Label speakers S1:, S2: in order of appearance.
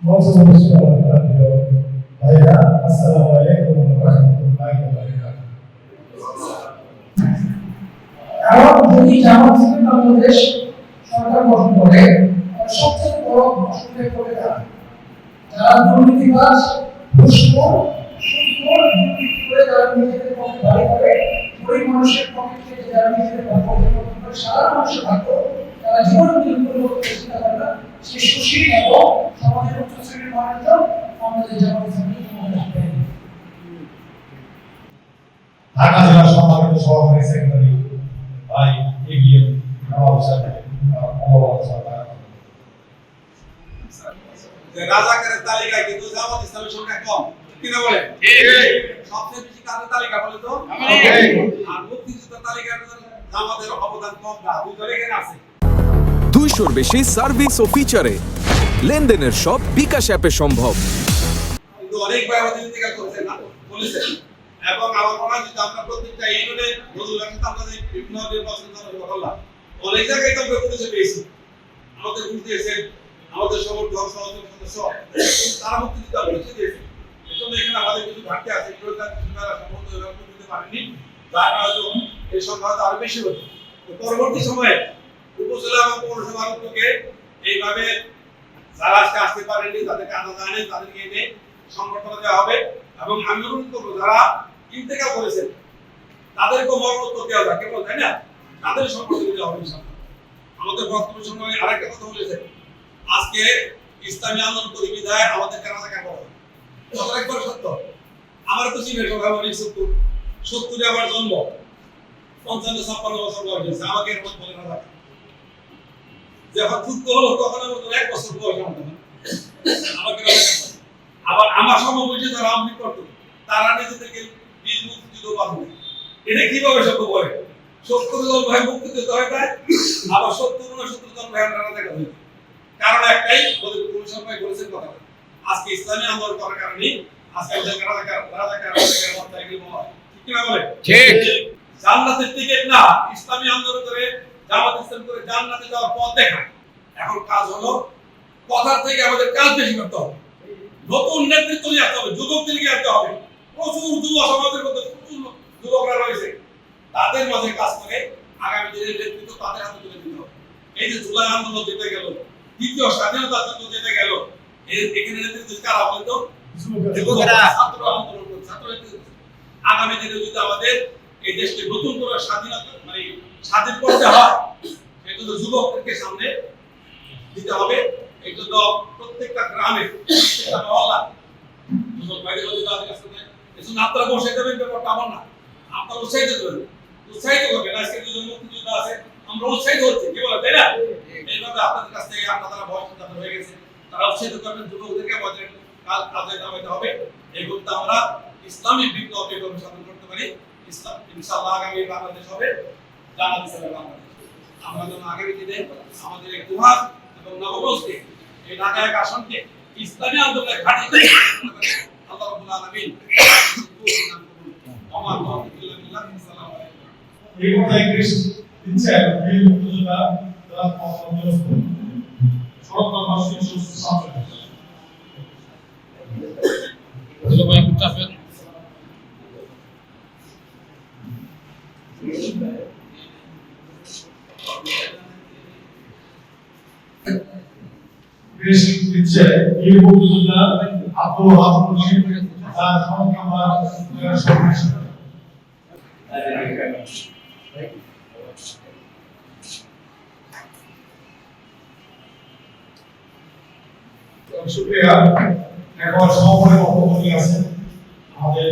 S1: ভাইরা আসসালামু আলাইকুম ওয়া রাহমাতুল্লাহি ওয়া বারাকাতুহু। কারণ যদি জামাত ইসলামী বাংলাদেশ সরকার গঠন করে সবচেয়ে বড় অসুবিধায় পড়ে যারা দুর্নীতিবাজ, ঘুষখোর, সুদখোর, দুর্নীতি করে যারা নিজেদের পক্ষে দাবি করে, গরিব মানুষের পক্ষে থেকে যারা নিজেদের পক্ষে করে, সারা মানুষের ভাগ্য তারা জীবন বিলুপ্ত করতে চেষ্টা করে না, সেই সুশীল এবং সমাজের উচ্চ শ্রেণীর মানুষজন আমাদের জামাত ইসলামী
S2: ঢাকা জেলা সম্মানিত সহকারী সেক্রেটারি ভাই এবিএম নওয়াব সাহেব
S3: রাজাকারের তালিকায় কিন্তু জামাত ইসলামের সংখ্যা কম, কিনা বলে? সবচেয়ে বেশি কাদের তালিকা বলে তো? আর মুক্তিযুদ্ধের তালিকায় জামাতের অবদান কম না, দুজন এখানে আছে।
S4: 200-র বেশি সার্ভিস ও ফিচারে লেনদেনের সব বিকাশ অ্যাপে সম্ভব।
S3: কিন্তু অনেক ভাই আমাদের ইন্তেকাল করেছেন না, বলেছেন। এবং আমার মনে হয় যে আমরা প্রত্যেকটা ইউনিয়নে নজরুলের সাথে আমাদের বিভিন্ন নির্বাচন করলাম, অনেক জায়গায় তো আমরা পরিচয় পেয়েছি, আমাদের বুঝ দিয়েছেন, আমাদের সমর্থক সহযোগী সদস্য তারা মুক্তিযুদ্ধ পরিচয় দিয়েছে। এজন্য এখানে আমাদের কিছু ঘাটতি আছে, এগুলো তারা সম্বন্ধ দিতে পারেনি, যার কারণে এই সংখ্যা আরো বেশি হতো। পরবর্তী সময়ে উপজেলা এবং পৌরসভার উদ্যোগে এইভাবে যারা আজকে আসতে পারেনি তাদেরকে আনা জানে, তাদেরকে এনে সংগঠন দেওয়া হবে। এবং আমি অনুরোধ করবো যারা ইন্তেকাল করেছেন তাদেরকে মরণোত্তর দেওয়া যায়, কেবল তাই না, তাদের সম্পর্কে দেওয়া হবে। আমাদের বক্তব্য সময় আরেকটা কথা বলেছেন, আজকে ইসলামী আন্দোলন করে বিদায় আমাদেরকে রাজাকার করা হয়, কথা একবার সত্য। আমার তো চিনের সবাই অনেক 70 আমার জন্ম, 55-56 বছর বয়স হয়েছে, আমাকে এরকম বলে রাজাকার। যখন যুদ্ধ হলো তখন আমার 1 বছর বয়স, আমাকে রাজাকার। আবার আমার সমবয়সী যারা আমলি করতো তারা নিজেদেরকে বীজ মুক্তিযুদ্ধ বাঁধবে। এটা কিভাবে সম্ভব হয়? 70 জন ভাই মুক্তিযুদ্ধ হয়ে যায়, আবার 70-69 জন ভাই আমরা রাজাকার হই। কারণ একটাই, ওদের কমিশন ভাই বলেছেন কথা, আজকে ইসলামী আন্দোলন করার কারণে আজকে ওদের রাজাকার মাত্রা এগুলো বলা হয়, ঠিক না বলে? ঠিক। জান্নাতের টিকিট না, ইসলামী আন্দোলন করে জামাত ইসলাম করে জান্নাতে যাওয়ার পথ দেখা। এখন কাজ হলো কথার থেকে আমাদের কাজ বেশি করতে হবে, নতুন নেতৃত্ব নিয়ে আসতে হবে, যুবকদেরকে আনতে হবে। প্রচুর যুব সমাজের মধ্যে প্রচুর যুবকরা রয়েছে, তাদের মাঝে কাজ করে আগামী দিনের নেতৃত্ব তাদের হাতে তুলে দিতে হবে। এই যে জুলাই আন্দোলন যেতে গেল, দ্বিতীয় স্বাধীনতা যুদ্ধ যেতে গেল, এখানে নেতৃত্ব কারা বলেন তো? যুবকরা, ছাত্র আন্দোলন করে, ছাত্র নেতৃত্ব। আগামী দিনে যদি আমাদের এই দেশকে নতুন করে স্বাধীনতা মানে স্বাধীন করতে হয়, সেই জন্য যুবকদেরকে সামনে দিতে হবে। এই জন্য প্রত্যেকটা গ্রামে, প্রত্যেকটা মহল্লা যুবক ভাইদের মধ্যে তাদের কাছে এজন্য আপনারা বসে দেবেন, ব্যাপারটা আমার না, আপনারা উৎসাহিত করবেন, উৎসাহিত করবেন। আজকে দুজন মুক্তিযোদ্ধা আছে, আমরা উৎসাহিত হচ্ছি, কি বলেন, তাই না? এইভাবে আপনাদের কাছ থেকে আপনারা বয়স হয়ে গেছে, তারা উৎসাহিত করবেন, যুবকদেরকে আমাদের কাজে নামাতে হবে। এই করতে আমরা ইসলামী বিপ্লব এভাবে সাধন করতে পারি। ইসলাম ইনশাআল্লাহ আগামী বাংলাদেশ হবে জামাত ইসলামের বাংলাদেশ। আমরা যেন আগামী দিনে আমাদের এই দুহাত এবং নবগঞ্জকে, এই ঢাকা 1 আসনকে ইসলামী আন্দোলনের ঘাঁটি করে আল্লাহ রাব্বুল আলামিন আমার তৌফিক বিল্লাহ। আসসালামু আলাইকুম।
S2: এই কথাই কৃষ্ণ দিচ্ছে এই মুক্তিযোদ্ধা যারা কর্মরত সরকার মাসিক সাথে ধন্যবাদ চাপেন। কৃষ্ণ দিচ্ছে এই মুক্তিযোদ্ধা আব্দুল হাফিজ রশিদ তার সংগ্রামার সদস্য। শুকরিয়া। এখন সভাপতি বক্তব্য নিয়ে আসেন আমাদের